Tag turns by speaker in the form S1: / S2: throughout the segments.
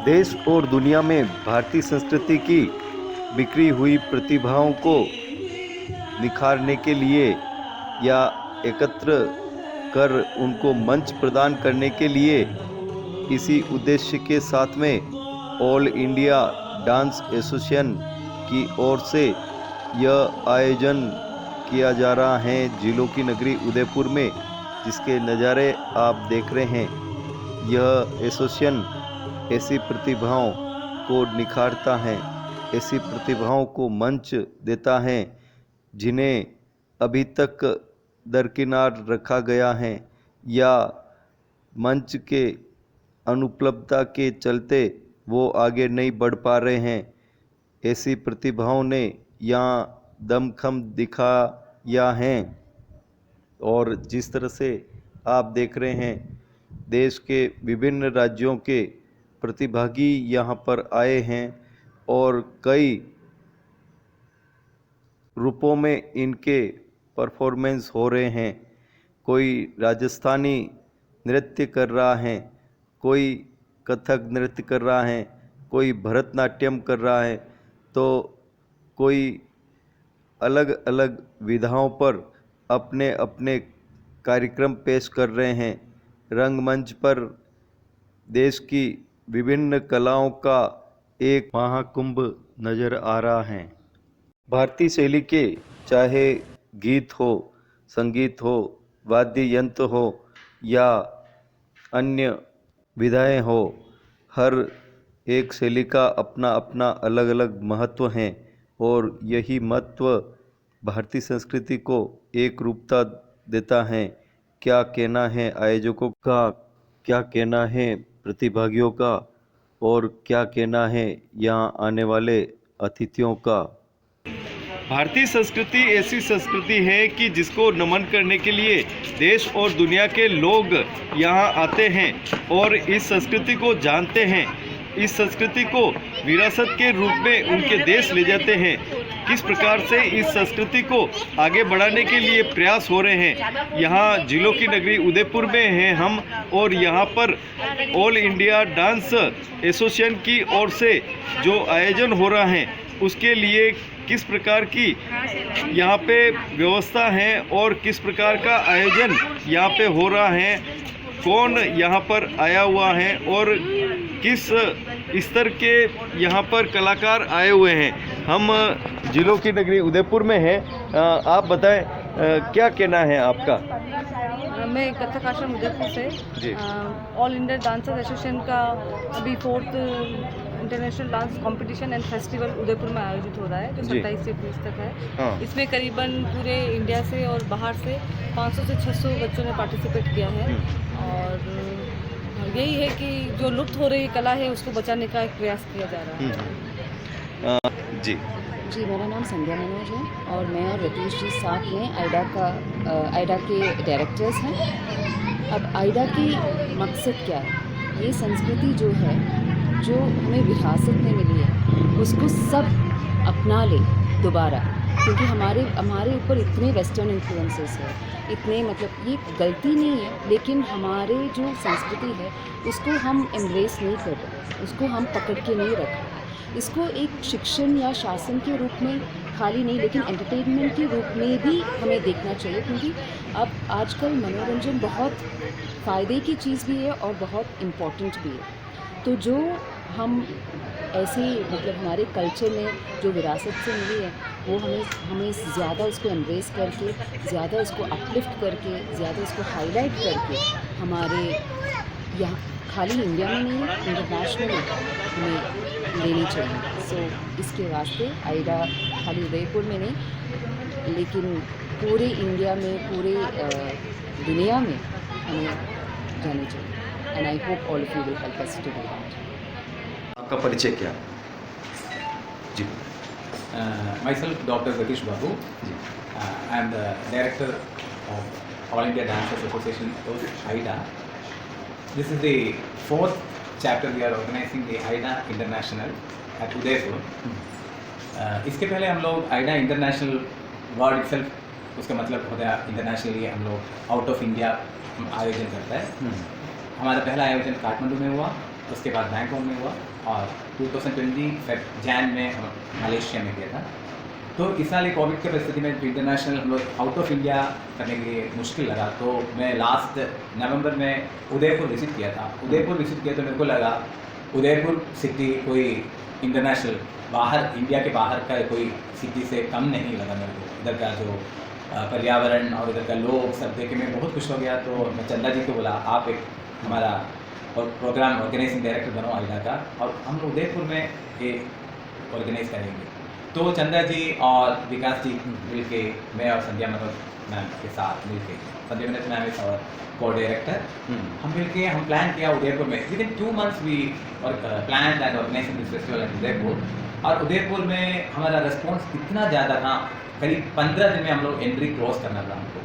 S1: देश और दुनिया में भारतीय संस्कृति की बिखरी हुई प्रतिभाओं को निखारने के लिए या एकत्र कर उनको मंच प्रदान करने के लिए इसी उद्देश्य के साथ में ऑल इंडिया डांस एसोसिएशन की ओर से यह आयोजन किया जा रहा है जिलों की नगरी उदयपुर में, जिसके नज़ारे आप देख रहे हैं। यह एसोसिएशन ऐसी प्रतिभाओं को निखारता है, ऐसी प्रतिभाओं को मंच देता है जिन्हें अभी तक दरकिनार रखा गया है या मंच के अनुपलब्धता के चलते वो आगे नहीं बढ़ पा रहे हैं। ऐसी प्रतिभाओं ने यहाँ दमखम दिखाया है और जिस तरह से आप देख रहे हैं देश के विभिन्न राज्यों के प्रतिभागी यहाँ पर आए हैं और कई रूपों में इनके परफॉर्मेंस हो रहे हैं। कोई राजस्थानी नृत्य कर रहा है, कोई कथक नृत्य कर रहा है, कोई भरतनाट्यम कर रहा है, तो कोई अलग अलग विधाओं पर अपने अपने कार्यक्रम पेश कर रहे हैं। रंगमंच पर देश की विभिन्न कलाओं का एक महाकुंभ नज़र आ रहा है। भारतीय शैली के चाहे गीत हो, संगीत हो, वाद्य यंत्र हो या अन्य विधाएं हो, हर एक शैली का अपना अपना अलग अलग महत्व है और यही महत्व भारतीय संस्कृति को एक रूपता देता है। क्या कहना है आयोजकों का, क्या कहना है प्रतिभागियों का और क्या कहना है यहाँ आने वाले अतिथियों का। भारतीय संस्कृति ऐसी संस्कृति है कि जिसको नमन करने के लिए देश और दुनिया के लोग यहाँ आते हैं और इस संस्कृति को जानते हैं, इस संस्कृति को विरासत के रूप में उनके देश ले जाते हैं। किस प्रकार से इस संस्कृति को आगे बढ़ाने के लिए प्रयास हो रहे हैं। यहाँ जिलों की नगरी उदयपुर में हैं हम और यहाँ पर ऑल इंडिया डांस एसोसिएशन की ओर से जो आयोजन हो रहा है उसके लिए किस प्रकार की यहाँ पे व्यवस्था है और किस प्रकार का आयोजन यहाँ पे हो रहा है, कौन यहाँ पर आया हुआ है और किस स्तर के यहाँ पर कलाकार आए हुए हैं। हम जिलों की नगरी उदयपुर में हैं। आप बताएं क्या कहना है आपका।
S2: मैं कथक आश्रम उदयपुर से ऑल इंडिया डांसर्स एसोसिएशन का अभी 4th international dance competition and festival Udaipur में आयोजित हो रहा है जो 27 से 30 तक है। हाँ। इसमें करीबन पूरे इंडिया से और बाहर से 500 से 600 बच्चों ने पार्टिसिपेट किया है और यही है कि जो लुप्त हो रही कला है उसको बचाने का एक प्रयास किया जा रहा है।
S1: जी
S3: जी, मेरा नाम संध्या मनोज है और मैं और रतीश जी साथ में आइडा के डायरेक्टर्स हैं। अब आइडा की मकसद क्या है, ये संस्कृति जो है जो हमें विरासत में मिली है उसको सब अपना ले दोबारा, क्योंकि हमारे ऊपर इतने वेस्टर्न इन्फ्लुएंसेस है, इतने मतलब ये गलती नहीं है लेकिन हमारे जो संस्कृति है उसको हम एम्ब्रेस नहीं कर रहे, उसको हम पकड़ के नहीं रख रहे। इसको एक शिक्षण या शासन के रूप में खाली नहीं लेकिन एंटरटेनमेंट के रूप में भी हमें देखना चाहिए, क्योंकि अब आजकल मनोरंजन बहुत फ़ायदे की चीज़ भी है और बहुत इम्पॉर्टेंट भी है। तो जो हम ऐसे मतलब हमारे कल्चर में जो विरासत से मिली है वो हमें ज़्यादा उसको एम्ब्रेस करके, ज़्यादा उसको अपलिफ्ट करके, ज़्यादा उसको हाईलाइट करके हमारे यहाँ खाली इंडिया में नहीं इंटरनेशनल हमें लेनी चाहिए। सो इसके वास्ते आइडा खाली उदयपुर में नहीं लेकिन पूरे इंडिया में, पूरे दुनिया में हमें जानी चाहिए। And I hope all of you will help us to do that.
S1: आपका परिचय क्या जी?
S4: Myself Dr. Ratish Babu. I am the director of All India Dancers Association of AIDA. This is the 4th chapter we are organizing the AIDA International at Udaipur. इसके पहले हम लोग AIDA International word itself उसका मतलब होता है internationally हम लोग आउट ऑफ इंडिया आयोजन करता है। हमारा पहला आयोजन काठमांडू में हुआ उसके बाद बैंकॉक में हुआ और 2020 जैन में मलेशिया में गया था। तो इस साल कोविड की परिस्थिति में इंटरनेशनल हम लोग आउट ऑफ इंडिया करने के लिए मुश्किल लगा, तो मैं लास्ट नवंबर में उदयपुर विज़िट किया था। उदयपुर विज़िट किया तो मेरे को लगा उदयपुर सिटी कोई इंटरनेशनल बाहर इंडिया के बाहर का कोई सिटी से कम नहीं लगा मेरे को। इधर का जो पर्यावरण और इधर का लोग सब देख के मैं बहुत खुश हो गया। तो मैं चंदा जी को बोला आप एक हमारा प्रोग्राम ऑर्गेनाइजिंग डायरेक्टर बनो आइडा का, और हम उदयपुर में ये ऑर्गेनाइज करेंगे। तो चंदा जी और विकास जी मिल के, मैं और संध्या मनोज मैम के साथ मिल के, Sandhya Manoj ma'am is our co director, हम मिल के हम प्लान किया उदयपुर में। Within 2 months we plan and organising this festival in Udaipur. और उदयपुर में हमारा रिस्पॉन्स इतना ज़्यादा था, करीब 15 दिन में हम लोग एंट्री क्लोज करना था हमको,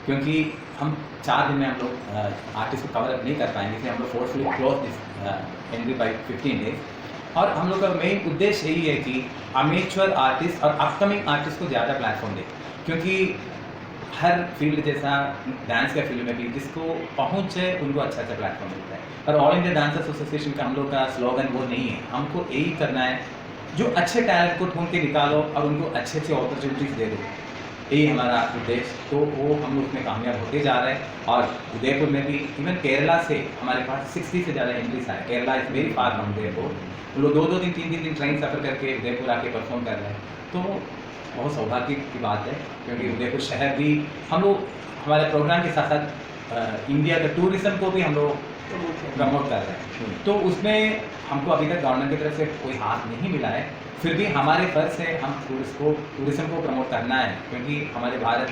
S4: क्योंकि हम 4 दिन में हम लोग आर्टिस्ट को कवर अप नहीं कर पाएंगे, इसलिए हम लोग forcefully close this entry by 15 days। और हम लोग का मेन उद्देश्य यही है कि अमेच्योर आर्टिस्ट और अपकमिंग आर्टिस्ट को ज़्यादा प्लेटफॉर्म दे, क्योंकि हर फील्ड जैसा डांस का फील्ड में भी जिसको पहुँच है उनको अच्छा अच्छा प्लेटफॉर्म मिलता है। और ऑल इंडिया डांसर्स एसोसिएशन का हम लोग का स्लोगन वो नहीं है, हमको यही करना है जो अच्छे टैलेंट को ढूंढ के निकालो और उनको अच्छे अच्छे अपॉर्चुनिटीज़ दे दो, यही हमारा उद्देश्य। तो वो हम लोग उसमें कामयाब होते जा रहे हैं। और उदयपुर में भी इवन केरला से हमारे पास 60 से ज़्यादा एंट्रीज आए। Kerala is very far from Udaipur, वो लोग 2-2 दिन 3-3 दिन ट्रेन सफ़र करके उदयपुर आके परफॉर्म कर रहे हैं। तो बहुत सौभाग्य की बात है, क्योंकि उदयपुर शहर भी हम लोग हमारे प्रोग्राम के साथ साथ इंडिया का टूरिज़्म को भी हम लोग प्रमोट कर रहे हैं। तो उसमें हमको अभी तक गवर्नमेंट की तरफ से कोई हाथ नहीं मिला है, फिर भी हमारे फर्ज से हम टूरिज़्म को प्रमोट करना है, क्योंकि हमारे भारत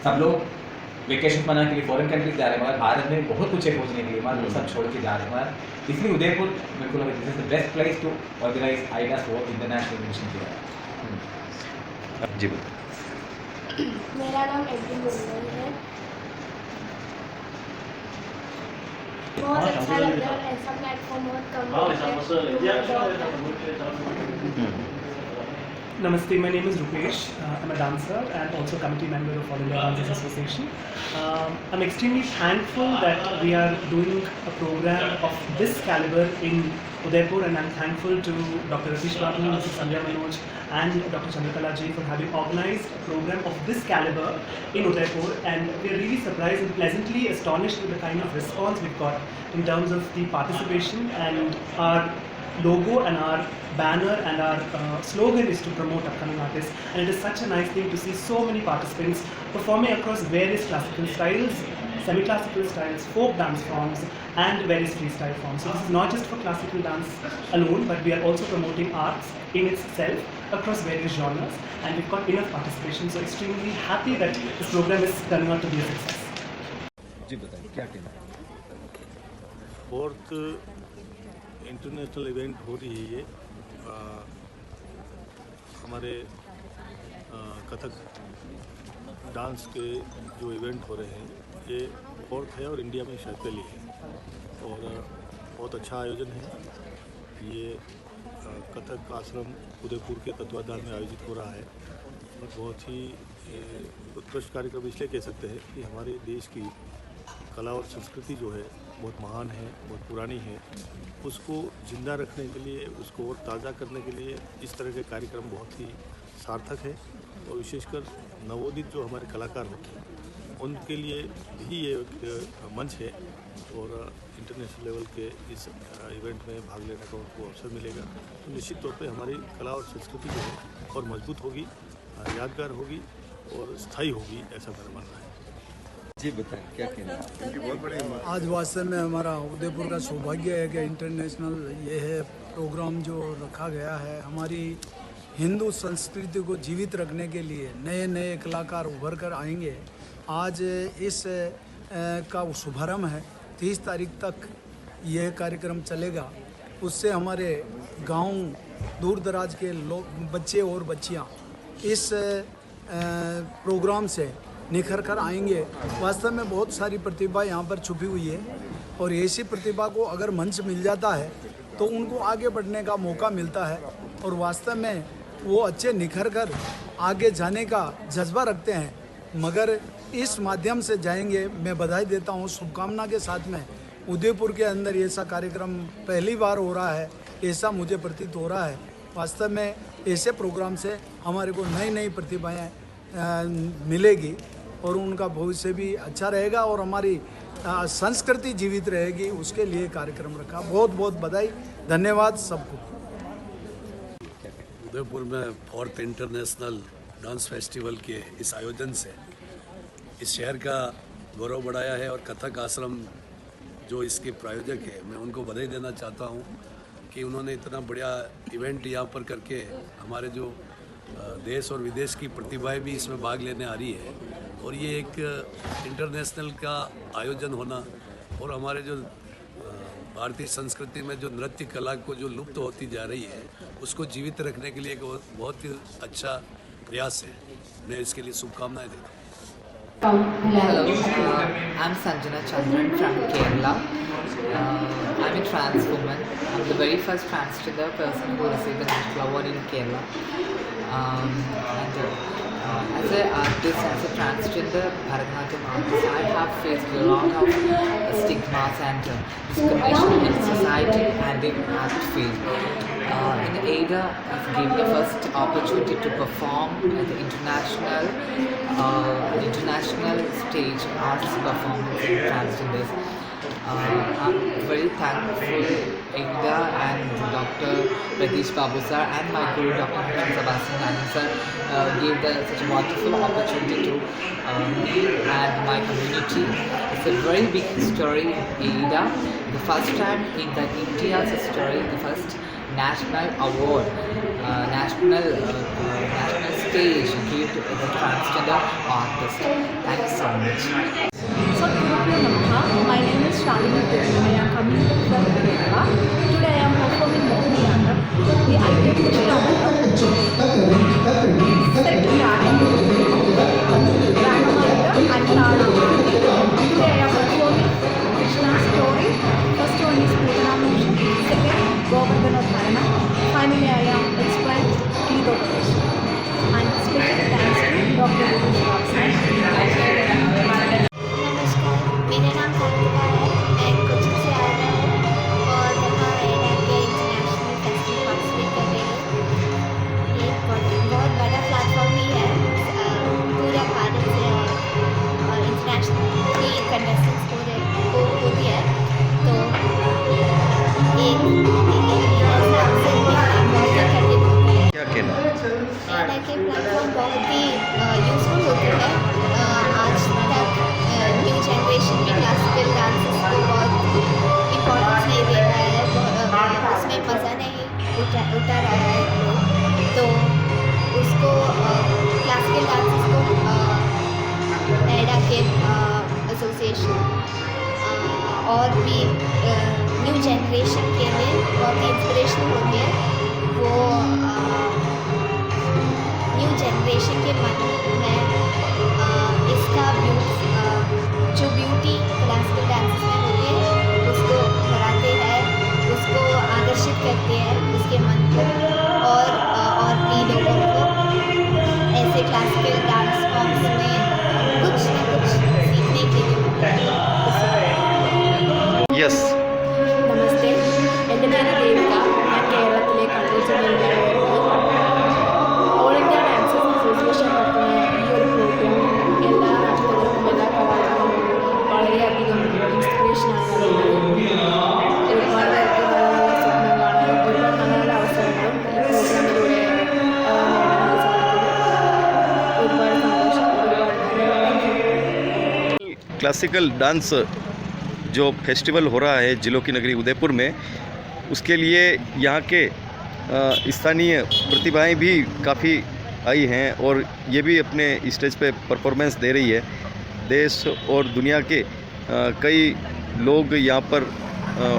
S4: सब लोग वेकेशन मनाने के लिए फॉरेन कंट्रीज जा रहे हैं, मगर भारत में बहुत कुछ है खोजने के लिए, मगर वो सब छोड़ के जा रहे हैं। मगर इसलिए उदयपुर मेरे को लगा this is the best place to organise ideas for international mission किया।
S1: जी
S5: मेरा नाम एडविन गुरुवार है। बहुत अच्छा लग रहा है, ऐसा प्लेटफॉर्म बहुत कम है।
S6: Namaste, my name is Rupesh. I'm a dancer and also committee member of All India Dancers Association. I'm extremely thankful that we are doing a program of this caliber in Udaipur, and I'm thankful to Dr. Ratish Babu, Mrs. Sandhya Manoj and Dr. Chandrakala ji for having organized a program of this caliber in Udaipur, and we're really surprised and pleasantly astonished with the kind of response we've got in terms of the participation. And our logo and our banner and our slogan is to promote upcoming artists, and it is such a nice thing to see so many participants performing across various classical styles, semi-classical styles, folk dance forms and various freestyle forms. So this is not just for classical dance alone, but we are also promoting arts in itself across various genres, and we've got enough participation, so extremely happy that this program is turning out to be a success.
S1: जी बताइए क्या कहना है?
S7: Fourth international event हो रही है ये हमारे Kathak dance के जो इवेंट हो रहे हैं ये फोर्थ है और इंडिया में शायद पहली है, और बहुत अच्छा आयोजन है। ये कथक आश्रम उदयपुर के तत्वाधान में आयोजित हो रहा है, और बहुत ही उत्कृष्ट कार्यक्रम इसलिए कह सकते हैं कि हमारे देश की कला और संस्कृति जो है बहुत महान है, बहुत पुरानी है, उसको जिंदा रखने के लिए, उसको और ताज़ा करने के लिए इस तरह के कार्यक्रम बहुत ही सार्थक है। और विशेषकर नवोदित जो हमारे कलाकार होते हैं उनके लिए भी ये एक मंच है, और इंटरनेशनल लेवल के इस इवेंट में भाग लेने का उनको अवसर मिलेगा। तो निश्चित तौर पे हमारी कला और संस्कृति जो है और मजबूत होगी, यादगार होगी और स्थायी होगी, ऐसा मेरा मानना है।
S1: जी बताएं क्या कहना है?
S8: आज वास्तव में हमारा उदयपुर का सौभाग्य है कि इंटरनेशनल ये है प्रोग्राम जो रखा गया है, हमारी हिंदू संस्कृति को जीवित रखने के लिए नए नए कलाकार उभर कर आएंगे। आज इस का शुभारंभ है, 30 तारीख तक यह कार्यक्रम चलेगा। उससे हमारे गांव दूर दराज के लोग, बच्चे और बच्चियां इस प्रोग्राम से निखर कर आएंगे। वास्तव में बहुत सारी प्रतिभा यहाँ पर छुपी हुई है, और ऐसी प्रतिभा को अगर मंच मिल जाता है तो उनको आगे बढ़ने का मौका मिलता है, और वास्तव में वो अच्छे निखर कर आगे जाने का जज्बा रखते हैं। मगर इस माध्यम से जाएंगे, मैं बधाई देता हूँ शुभकामना के साथ में उदयपुर के अंदर ऐसा कार्यक्रम पहली बार हो रहा है, ऐसा मुझे प्रतीत हो रहा है। वास्तव में ऐसे प्रोग्राम से हमारे को नई नई प्रतिभाएं मिलेगी और उनका भविष्य भी अच्छा रहेगा और हमारी संस्कृति जीवित रहेगी। उसके लिए कार्यक्रम रखा। बहुत बहुत बधाई, धन्यवाद सबको।
S9: उदयपुर में 4th इंटरनेशनल डांस फेस्टिवल के इस आयोजन से इस शहर का गौरव बढ़ाया है और कथक आश्रम जो इसके प्रायोजक है, मैं उनको बधाई देना चाहता हूँ कि उन्होंने इतना बढ़िया इवेंट यहाँ पर करके हमारे जो देश और विदेश की प्रतिभाएं भी इसमें भाग लेने आ रही है और ये एक इंटरनेशनल का आयोजन होना और हमारे जो भारतीय संस्कृति में जो नृत्य कला को जो लुप्त होती जा रही है उसको जीवित रखने के लिए एक बहुत ही अच्छा प्रयास है। मैं इसके लिए शुभकामनाएं देता हूँ।
S10: Hello, I'm Sanjana Chandran from Kerala. I'm a trans woman. I'm the very first transgender person who received the National Award in Kerala. As an artist, as a transgender Bharatanatyam artist, I have faced a lot of stigmas and discrimination in society and in art field. In AIDA, I've given the first opportunity to perform at the international stage arts performance in transgenders. I'm very thankful AIDA and Dr. Ratish Babu sir and my guru Dr. Sebastian Nani sir gave such a wonderful opportunity to me and my community. It's a very big story in AIDA. The first time in the India's story, the first national award, national stage given to the transgender artist. Thank you so much.
S11: So, my name is Shalini Krishna. I am coming from Kerala. Today I am performing Mohiniyattam. The identity of and Tala. Today I am performing Krishna's story. First one is Putana, second Govardhana Dharana. Finally I am explained Kido. And special thanks to Dr. Ratish Babu.
S5: मेरा नाम सारिका है, मैं coaching से आ रहा हूँ और यहाँ AIDA के इंटरनेशनल फेस्टिवल पार्टिसिपेट कर रही हूँ। ये बहुत बड़ा प्लेटफॉर्म भी है पूरा भारत से और इंटरनेशनल की कंटेस्टेंट्स होती है, तो
S1: क्या कहना है?
S5: AIDA के प्लेटफॉर्म बहुत ही यूजफुल होते हैं। आज तक न्यू जनरेशन में क्लासिकल डांसेस को बहुत इम्पोर्टेंस नहीं दे रहा है, उसमें मज़ा नहीं उठा रहा है लोग, तो उसको क्लासिकल डांसेस को AIDA के एसोसिएशन और भी न्यू जनरेशन के लिए बहुत ही इंस्पिरेशनल होती है। वो न्यू जनरेशन के मन में इसका जो ब्यूटी क्लासिकल डांसेस में होती है उसको बढ़ाते हैं, उसको आकर्षित करते हैं उसके मन को और भी लोगों को ऐसे क्लासिकल डांस फॉर्म्स में कुछ ना कुछ सीखने के लिए मिलता है।
S1: Yes.
S11: നമസ്തേ, എൻ്റെ പേര് ദേവിക. ഞാൻ കേരളത്തിലെ കണ്ണൂർ ജില്ലയിലെ ഓൾ ഇന്ത്യ ഡാൻസേഴ്സ് അസോസിയേഷൻ നടത്തുന്ന ഈ ഒരു പ്രോഗ്രാം എല്ലാ നാട്ടുകാർക്കും എല്ലാ കലാകാരന്മാർക്കും വളരെയധികം ഇൻസ്പിറേഷനാണ് നൽകുന്നത്. ഒരുപാട് പേർക്ക് നല്ല നല്ല സ്വപ്നം കാണാൻ ഒരുപാട് നല്ല നല്ല അവസരങ്ങളും ഈ പ്രോഗ്രാമിലൂടെ നേടാൻ സാധിക്കും. ഒരുപാട് സന്തോഷം, ഒരുപാട്
S1: क्लासिकल डांस जो फेस्टिवल हो रहा है जिलों की नगरी उदयपुर में, उसके लिए यहाँ के स्थानीय प्रतिभाएं भी काफ़ी आई हैं और ये भी अपने स्टेज पे परफॉर्मेंस दे रही है। देश और दुनिया के कई लोग यहाँ पर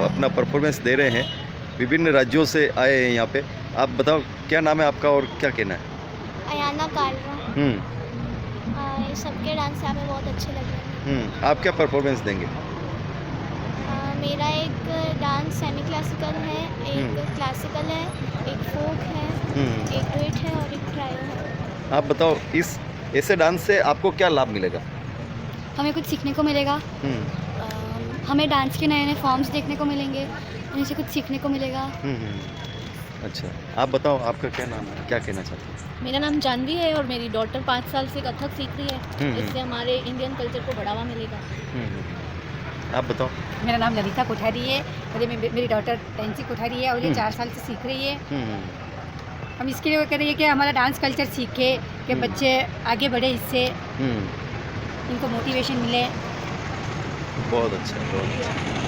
S1: अपना परफॉर्मेंस दे रहे हैं, विभिन्न राज्यों से आए हैं यहाँ पे। आप बताओ क्या नाम है आपका और क्या कहना है?
S5: अयाना कालरा। ये सबके डांस यहाँ पे बहुत अच्छे लग रहे हैं।
S1: आप क्या परफॉर्मेंस देंगे?
S5: मेरा एक डांस सेमी क्लासिकल है, एक क्लासिकल है, एक फोक है, एक डुएट है और एक ट्रायो है।
S1: आप बताओ इस ऐसे डांस से आपको क्या लाभ मिलेगा?
S11: हमें कुछ सीखने को मिलेगा,
S12: हमें डांस के नए नए फॉर्म्स देखने को मिलेंगे, उनसे कुछ सीखने को मिलेगा।
S1: अच्छा, आप बताओ आपका क्या नाम है, क्या कहना चाहते हैं?
S11: मेरा नाम जानवी है और मेरी डॉटर 5 साल से कथक सीख रही है। इससे हमारे इंडियन कल्चर को बढ़ावा मिलेगा।
S1: आप बताओ।
S13: मेरा नाम ललिता कोठारी है और मेरी डॉटर टेंसी कोठारी है और ये 4 साल से सीख रही है। हम इसके लिए कर रही है कि हमारा डांस कल्चर सीखे, कि बच्चे आगे बढ़े, इससे इनको मोटिवेशन मिले।
S1: बहुत अच्छा, बहुत अच्छा।